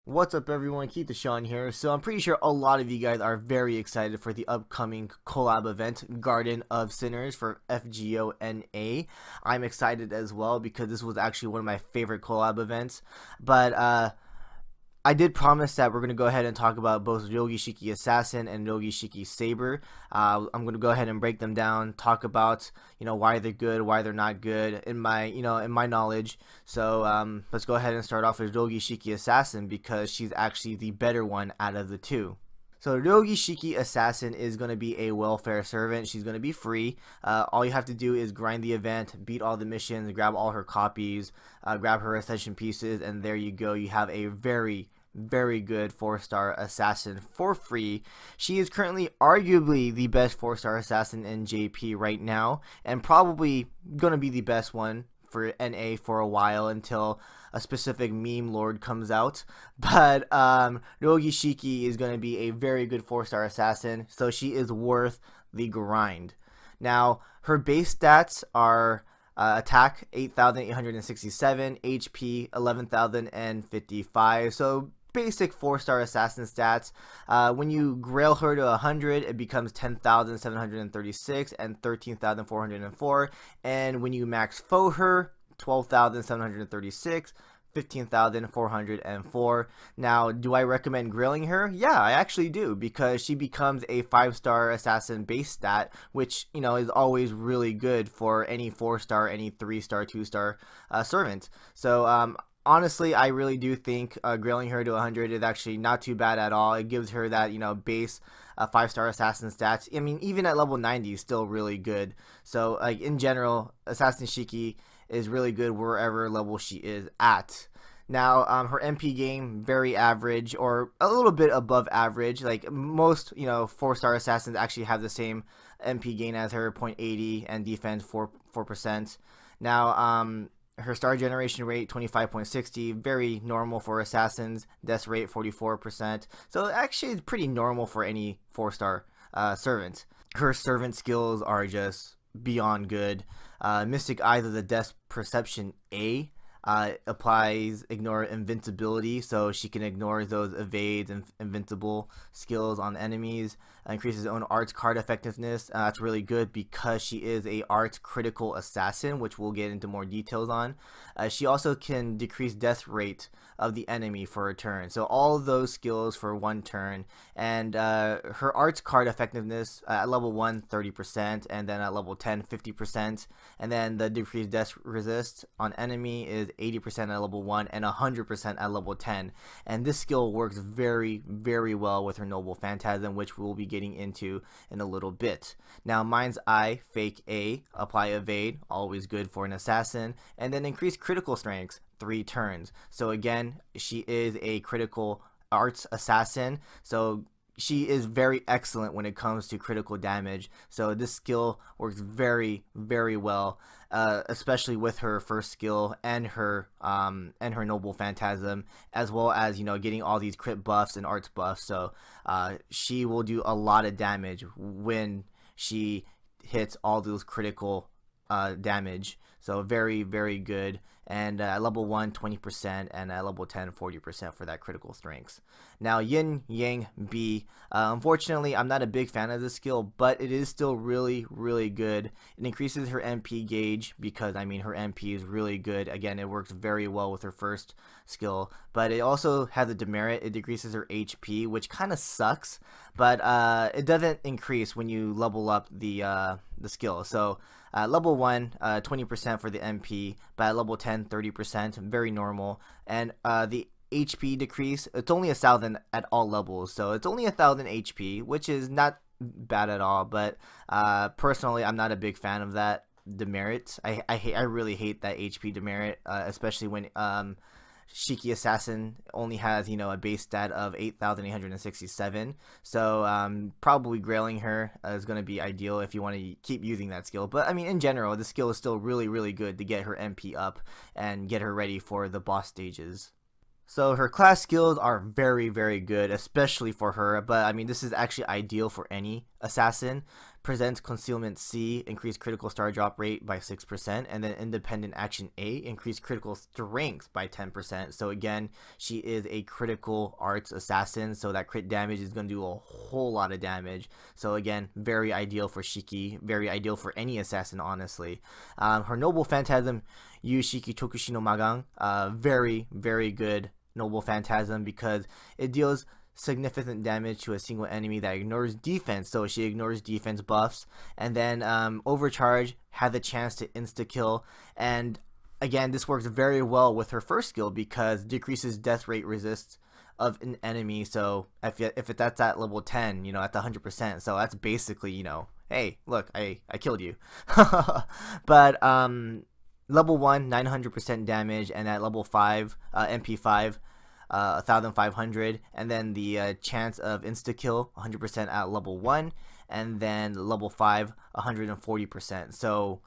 What's up everyone, KItaSean here. So I'm pretty sure a lot of you guys are very excited for the upcoming collab event, Garden of Sinners for FGO-NA. I'm excited as well because this was actually one of my favorite collab events. But I did promise that we're going to go ahead and talk about both Shiki Assassin and Shiki Saber. I'm going to go ahead and break them down, talk about, why they're good, why they're not good in my, knowledge. So let's go ahead and start off with Shiki Assassin because she's actually the better one out of the two. So Shiki Assassin is going to be a welfare servant. She's going to be free. All you have to do is grind the event, beat all the missions, grab all her copies, grab her ascension pieces, and there you go. You have a very good 4-star assassin for free. She is currently arguably the best 4-star assassin in JP right now, and probably going to be the best one for NA for a while until a specific meme lord comes out. But Shiki is going to be a very good 4-star assassin, so she is worth the grind. Now her base stats are attack 8,867, HP 11,055, so basic 4-star assassin stats. When you grail her to 100, it becomes 10,736 and 13,404, and when you max foe her, 12,736, 15,404. Now, do I recommend grailing her? Yeah, I actually do, because she becomes a 5-star assassin base stat, which, is always really good for any 4-star, any 3-star, 2-star servant. So, honestly, I really do think grailing her to 100 is actually not too bad at all. It gives her that, base 5-star assassin stats. I mean, even at level 90 is still really good. So, like, in general, Assassin Shiki is really good wherever level she is at. Now, her MP game, very average or a little bit above average. Like most, 4-star assassins actually have the same MP gain as her, 0.80, and defense 4%. Now, her star generation rate 25.60, very normal for assassins. Death rate 44%, so actually it's pretty normal for any 4-star servant. Her servant skills are just beyond good. Mystic Eyes of the Death Perception A applies ignore invincibility, so she can ignore those evades and invincible skills on enemies. Increases own arts card effectiveness. That's really good because she is a arts critical assassin, which we'll get into more details on. She also can decrease death rate of the enemy for a turn, so all of those skills for one turn. And her arts card effectiveness at level 1 30%, and then at level 10 50%, and then the decreased death resist on enemy is 80% at level 1 and 100% at level 10. And this skill works very well with her Noble Phantasm, which we'll be getting into in a little bit. Now, Mind's Eye, Fake A, apply evade, always good for an assassin, and then increase critical strengths 3 turns. So again, she is a critical arts assassin, so she is very excellent when it comes to critical damage. So this skill works very well, especially with her first skill and her Noble Phantasm, as well as getting all these crit buffs and arts buffs. So she will do a lot of damage when she hits all those critical damage. So very good. And at level 1 20%, and at level 10 40% for that critical strengths. Now, Yin Yang B, unfortunately I'm not a big fan of this skill, but it is still really good. It increases her MP gauge because her MP is really good. Again, it works very well with her first skill, but it also has a demerit. It decreases her HP, which kind of sucks, but it doesn't increase when you level up the skill. So level 1 20% for the MP, but at level 10 30%, very normal. And the HP decrease, it's only 1,000 at all levels, so it's only 1,000 HP, which is not bad at all. But personally, I'm not a big fan of that demerit. I really hate that HP demerit, especially when Shiki Assassin only has a base stat of 8,867, so probably grailing her is going to be ideal if you want to keep using that skill. But in general, the skill is still really good to get her MP up and get her ready for the boss stages. So her class skills are very good, especially for her, but this is actually ideal for any assassin. Presents Concealment C, increased critical star drop rate by 6%, and then Independent Action A, increased critical strength by 10%. So again, she is a critical arts assassin, so that crit damage is going to do a whole lot of damage. So again, very ideal for Shiki, very ideal for any assassin, honestly. Her Noble Phantasm, Yu Shiki Tokushi no Magan, very, very good Noble Phantasm because it deals significant damage to a single enemy that ignores defense, so she ignores defense buffs, and then Overcharge had the chance to insta-kill, and again, this works very well with her first skill because decreases death rate resist of an enemy, so if that's at level 10, you know, at the 100%, so that's basically, you know, hey, look, I killed you. But level 1, 900% damage, and at level 5, MP5, 1500, and then the chance of insta-kill 100% at level 1, and then level 5 140%. So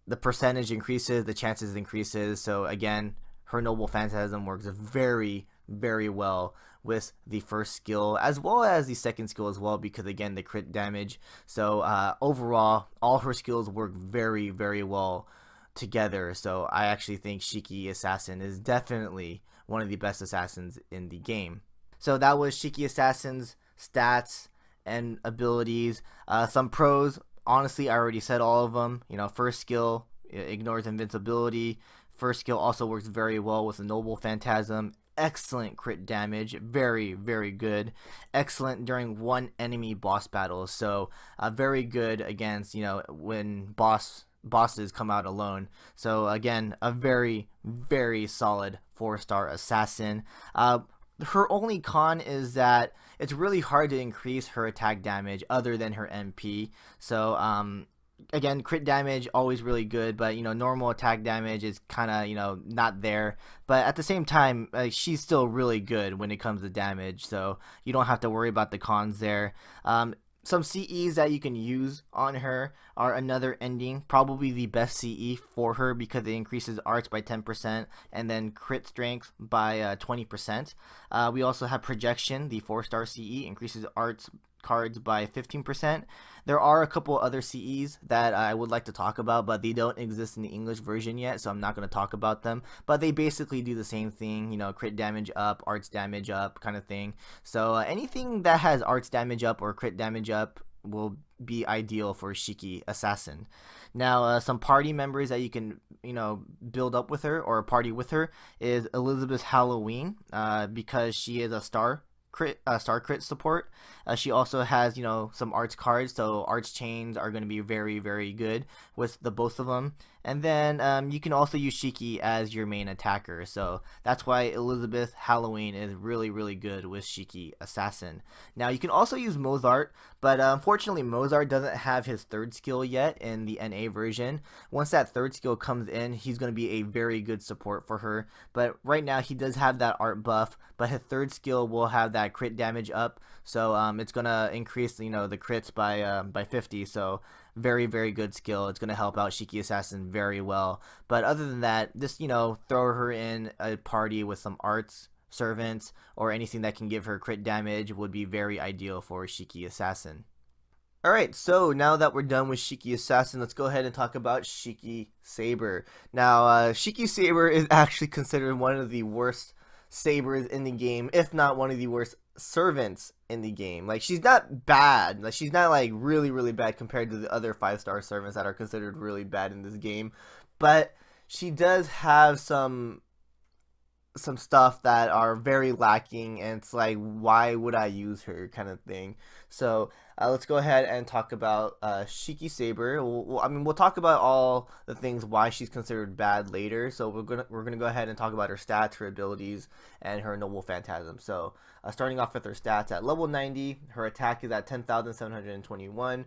the percentage increases, the chances increases. So again, her Noble Phantasm works very, very well with the first skill as well as the second skill as well, because again, the crit damage. So overall, all her skills work very, very well together. So I actually think Shiki Assassin is definitely one of the best assassins in the game. So that was Shiki Assassin's stats and abilities. Some pros, honestly, I already said all of them. You know, first skill ignores invincibility. First skill also works very well with the Noble Phantasm. Excellent crit damage, very, very good. Excellent during one enemy boss battle. So very good against, you know, when bosses come out alone. So again, a very, very solid 4-star assassin. Her only con is that it's really hard to increase her attack damage other than her MP. So again, crit damage always really good, but you know, normal attack damage is kind of, you know, not there. But at the same time, she's still really good when it comes to damage, so you don't have to worry about the cons there. Some CEs that you can use on her are Another Ending, probably the best CE for her because it increases arts by 10% and then crit strength by 20%. We also have Projection, the 4-star CE, increases arts cards by 15%. There are a couple other CEs that I would like to talk about, but they don't exist in the English version yet, so I'm not going to talk about them. But they basically do the same thing, you know, crit damage up, arts damage up kind of thing. So anything that has arts damage up or crit damage up will be ideal for Shiki Assassin. Now, some party members that you can, you know, build up with her or party with her is Elizabeth Halloween, because she is a star crit support. She also has, you know, some arts cards, so arts chains are going to be very, very good with the both of them. And then you can also use Shiki as your main attacker, so that's why Elizabeth Halloween is really, really good with Shiki Assassin. Now you can also use Mozart, but unfortunately Mozart doesn't have his third skill yet in the NA version. Once that third skill comes in, he's going to be a very good support for her, but right now he does have that art buff, but his third skill will have that crit damage up, so it's going to increase, you know, the crits by 50, so very, very good skill. It's going to help out Shiki Assassin very well. But other than that, just, you know, throw her in a party with some arts servants or anything that can give her crit damage would be very ideal for Shiki Assassin. Alright, so now that we're done with Shiki Assassin, let's go ahead and talk about Shiki Saber. Now, Shiki Saber is actually considered one of the worst sabers in the game, if not one of the worst servants in the game. Like, she's not bad, like she's not like really, really bad compared to the other 5-star servants that are considered really bad in this game, but she does have some stuff that are very lacking, and it's like, why would I use her kind of thing. So let's go ahead and talk about Shiki Saber. We'll talk about all the things why she's considered bad later. So we're gonna go ahead and talk about her stats, her abilities, and her Noble Phantasm. So starting off with her stats, at level 90, her attack is at 10,721.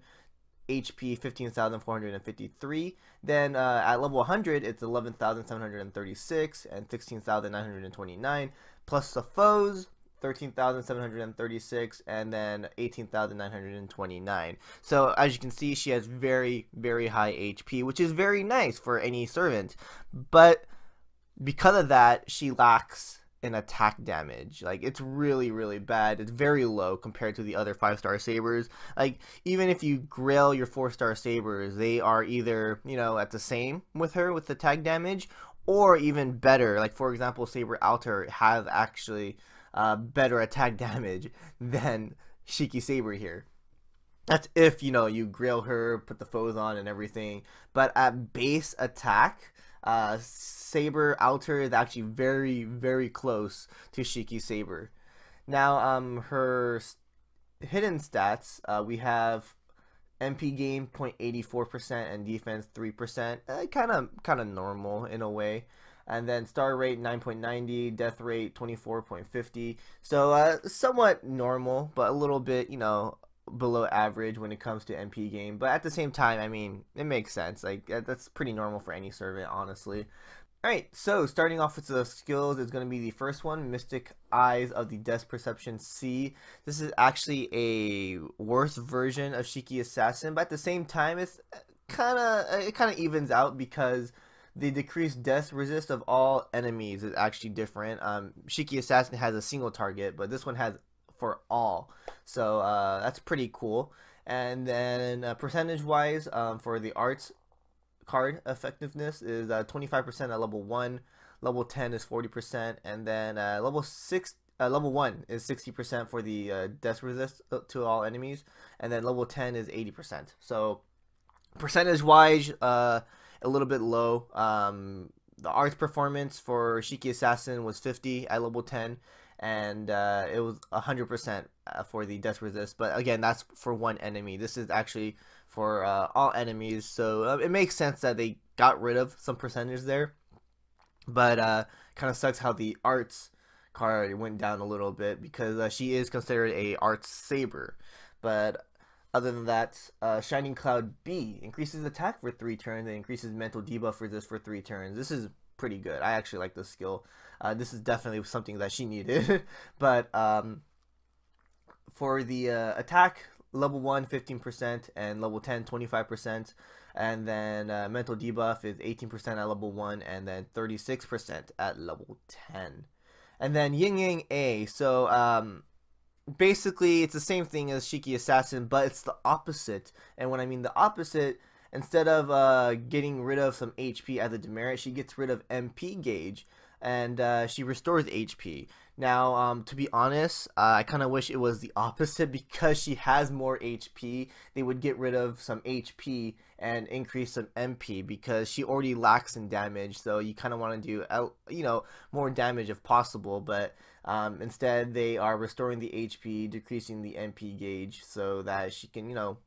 HP 15,453. Then at level 100, it's 11,736 and 16,929. Plus the foes, 13,736 and then 18,929. So as you can see, she has very, very high HP, which is very nice for any servant. But because of that, she lacks in attack damage. Like, it's really bad. It's very low compared to the other 5-star sabers. Like, even if you grill your 4-star sabers, they are either, you know, at the same with her with attack damage, or even better. Like, for example, Saber Alter have actually better attack damage than Shiki Saber here. That's if, you know, you grill her, put the foes on and everything. But at base attack, Saber Alter is actually very close to Shiki Saber. Now, her hidden stats, we have MP gain 0.84% and defense 3%. Kind of normal in a way. And then star rate 9.90, death rate 24.50. So somewhat normal, but a little bit, you know, below average when it comes to MP game. But at the same time, I mean, it makes sense. Like, that's pretty normal for any servant, honestly. Alright, so starting off with the skills is going to be the first one, Mystic Eyes of the Death Perception C. This is actually a worse version of KItaSean, but at the same time, it kind of evens out because the decreased death resist of all enemies is actually different. KItaSean has a single target, but this one has for all, so that's pretty cool. And then percentage wise, for the arts card effectiveness is 25% at level 1, level 10 is 40%, and then level 1 is 60% for the death resist to all enemies, and then level 10 is 80%. So percentage wise, a little bit low. The arts performance for KItaSean was 50 at level 10, and it was 100% for the death resist. But again, that's for one enemy. This is actually for all enemies, so it makes sense that they got rid of some percentage there. But kind of sucks how the arts card went down a little bit, because she is considered a arts saber. But other than that, Shining Cloud B increases attack for 3 turns and increases mental debuff resist for 3 turns. This is pretty good. I actually like this skill. This is definitely something that she needed. But for the attack, level 1 15% and level 10 25%, and then mental debuff is 18% at level 1 and then 36% at level 10. And then Yin Yang A, so basically it's the same thing as KItaSean, but it's the opposite. And when I mean the opposite, instead of getting rid of some HP as a demerit, she gets rid of MP gauge, and she restores HP. Now, to be honest, I kind of wish it was the opposite, because she has more HP. They would get rid of some HP and increase some MP, because she already lacks in damage. So you kind of want to do, you know, more damage if possible. But instead, they are restoring the HP, decreasing the MP gauge, so that she can, you know,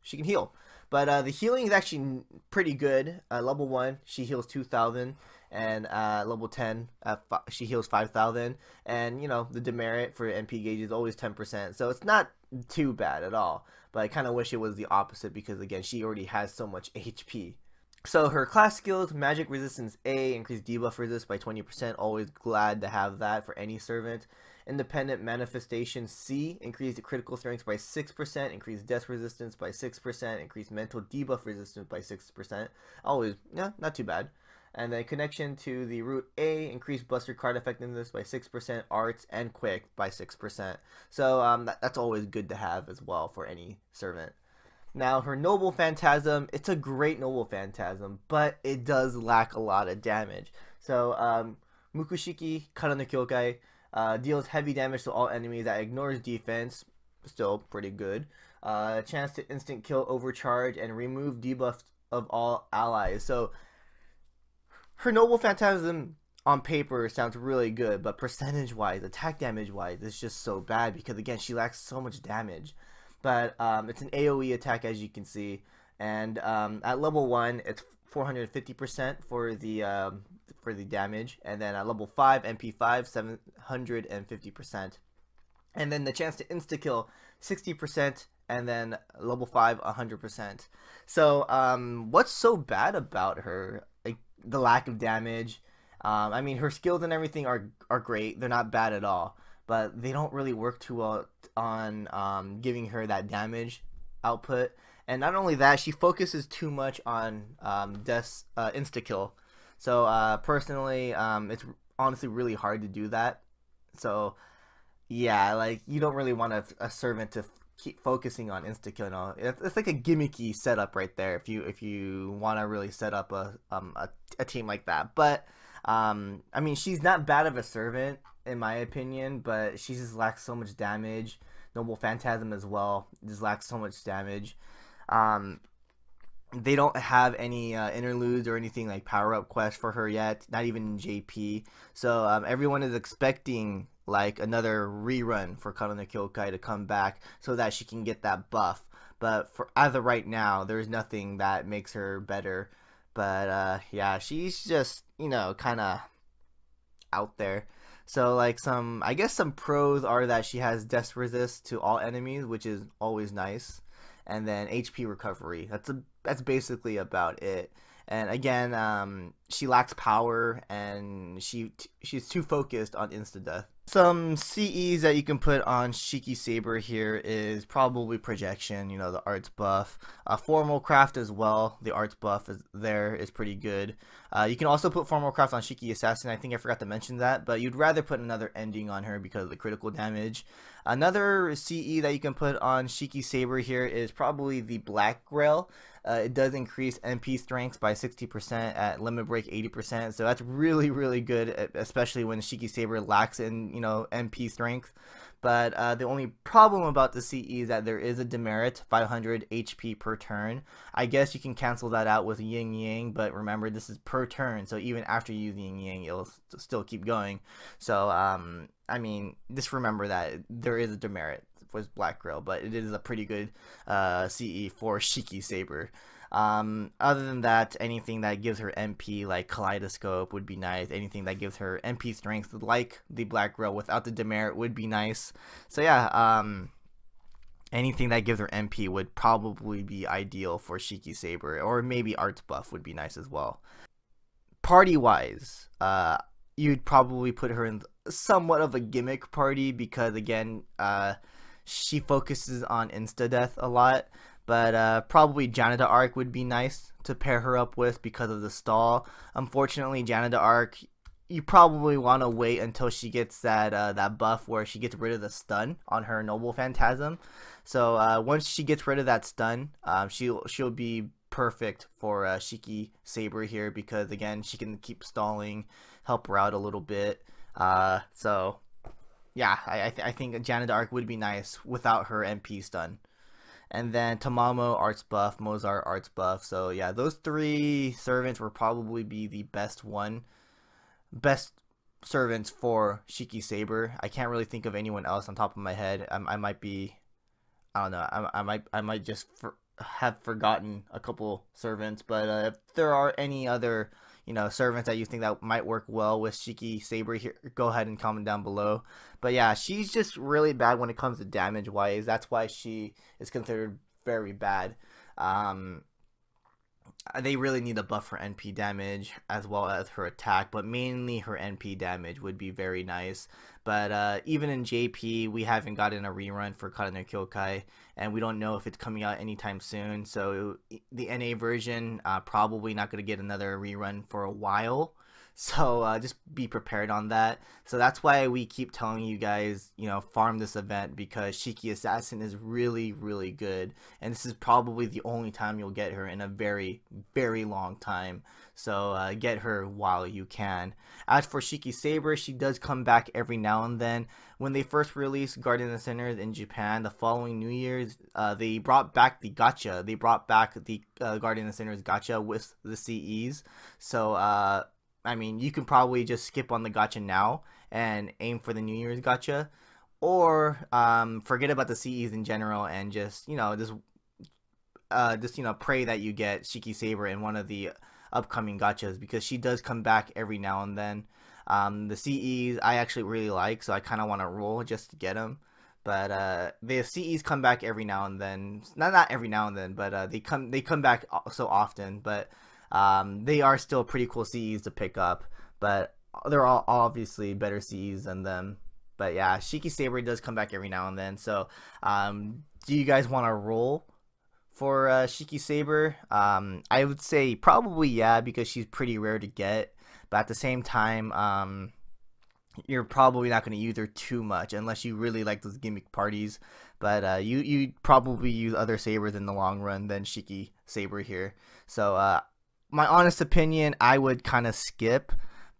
she can heal. But the healing is actually pretty good. Level 1, she heals 2,000. And level 10, she heals 5,000. And, you know, the demerit for MP gauge is always 10%. So it's not too bad at all. But I kind of wish it was the opposite, because, again, she already has so much HP. So her class skills, Magic Resistance A, increased debuff resist by 20%. Always glad to have that for any servant. Independent Manifestation C, increased critical strength by 6%, increased death resistance by 6%, increased mental debuff resistance by 6%. Always, yeah, not too bad. And then Connection to the Root A, increased Buster card effectiveness by 6%, Arts and Quick by 6%. So that's always good to have as well for any servant. Now, her Noble Phantasm, it's a great Noble Phantasm, but it does lack a lot of damage. So, Mukushiki, Kara no Kyokai, deals heavy damage to all enemies that ignores defense, still pretty good. Chance to instant kill, overcharge, and remove debuff of all allies. So, her Noble Phantasm on paper sounds really good, but percentage-wise, attack damage-wise, it's just so bad, because, again, she lacks so much damage. But it's an AoE attack, as you can see, and at level 1, it's 450% for the damage, and then at level 5, MP5, 750%, and then the chance to insta kill 60%, and then level 5, 100%. So what's so bad about her? Like, the lack of damage. I mean, her skills and everything are great. They're not bad at all, but they don't really work too well on giving her that damage output. And not only that, she focuses too much on insta kill. So personally, it's honestly really hard to do that So yeah, like you don't really want a servant to keep focusing on insta kill. No, it's like a gimmicky setup right there. If you want to really set up a team like that, but I mean she's not bad of a servant in my opinion, but she just lacks so much damage. Noble Phantasm as well just lacks so much damage. Um, they don't have any interludes or anything like power up quests for her yet, not even in JP. So everyone is expecting like another rerun for Kana no Kyokai to come back so that she can get that buff. But for as of right now, there's nothing that makes her better. But yeah, she's just kind of out there. So like I guess some pros are that she has death resist to all enemies, which is always nice, and then HP recovery. That's basically about it. And again, she lacks power, and she's too focused on insta death. Some CEs that you can put on Shiki Saber here is probably projection, the arts buff. Formal craft as well, the arts buff is pretty good. You can also put formal craft on KItaSean. I think I forgot to mention that, but you'd rather put another ending on her because of the critical damage. Another CE that you can put on Shiki Saber here is probably the Black Grail. It does increase MP strength by 60% at limit break 80%, so that's really, really good, especially when Shiki Saber lacks in MP strength. But the only problem about the CE is that there is a demerit, 500 HP per turn. I guess you can cancel that out with Ying Yang, but remember this is per turn, so even after using Ying Yang, it'll still keep going. So I mean, just remember that there is a demerit with Black Grill, but it is a pretty good CE for Shiki Saber. Other than that, anything that gives her MP like Kaleidoscope would be nice. Anything that gives her MP strength like the Black Grill without the demerit would be nice. So yeah, anything that gives her MP would probably be ideal for Shiki Saber, or maybe Arts Buff would be nice as well. Party wise, you'd probably put her in somewhat of a gimmick party because again, she focuses on insta death a lot. But probably Janna d'Arc would be nice to pair her up with because of the stall. Unfortunately, Janna d'Arc, you probably want to wait until she gets that buff where she gets rid of the stun on her Noble Phantasm. So once she gets rid of that stun, she'll be perfect for Shiki Saber here because again she can keep stalling, help her out a little bit. So yeah, I think Janna d'Arc would be nice without her MP stun. And then Tamamo arts buff, Mozart arts buff. So yeah, those three servants will probably be the best servants for Shiki Saber. I can't really think of anyone else on top of my head. I might be, I don't know. I might just have forgotten a couple servants. But if there are any other servants that you think that might work well with Shiki Saber here, go ahead and comment down below. But yeah, she's just really bad when it comes to damage wise. That's why she is considered very bad. They really need a buff for NP damage as well as her attack, but mainly her NP damage would be very nice. But even in JP, we haven't gotten a rerun for Kana no Kyokai, and we don't know if it's coming out anytime soon. So the NA version probably not going to get another rerun for a while. So just be prepared on that. So that's why we keep telling you guys, farm this event because KItaSean is really, really good. And this is probably the only time you'll get her in a very, very long time. So get her while you can. As for Shiki Saber, she does come back every now and then. When they first released Guardian of the Sinners in Japan, the following New Year's, they brought back the gacha. They brought back the Guardian of the Sinners gacha with the CEs. So, I mean, you can probably just skip on the gacha now and aim for the New Year's gacha, or forget about the CEs in general and just pray that you get Shiki Saber in one of the upcoming gachas because she does come back every now and then. The CEs I actually really like, so I kind of want to roll just to get them. But the CEs come back every now and then. Not every now and then, but they come back so often. But they are still pretty cool CEs to pick up, but they're all obviously better CEs than them. But yeah, Shiki Saber does come back every now and then. So do you guys want to roll for Shiki Saber? I would say probably yeah, because she's pretty rare to get, but at the same time you're probably not going to use her too much unless you really like those gimmick parties. But you probably use other Sabers in the long run than Shiki Saber here. So my honest opinion, I would kind of skip,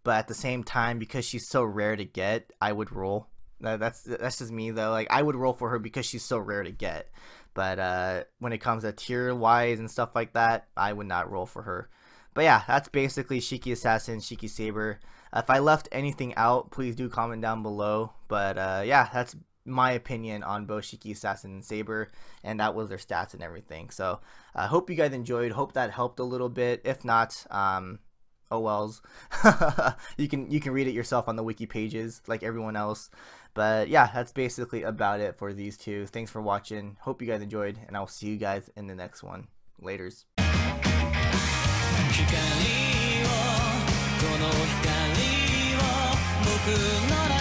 but at the same time, because she's so rare to get, I would roll. That's just me though. Like, I would roll for her because she's so rare to get. But when it comes to tier wise and stuff like that, I would not roll for her. But yeah, that's basically Shiki Assassin, Shiki Saber. If I left anything out, please do comment down below. But yeah, that's my opinion on both Shiki Assassin and Saber, and that was their stats and everything. So I hope you guys enjoyed. Hope that helped a little bit. If not, oh wells. you can read it yourself on the wiki pages like everyone else. But yeah, that's basically about it for these two. Thanks for watching. Hope you guys enjoyed, and I'll see you guys in the next one. Laters. 僕なら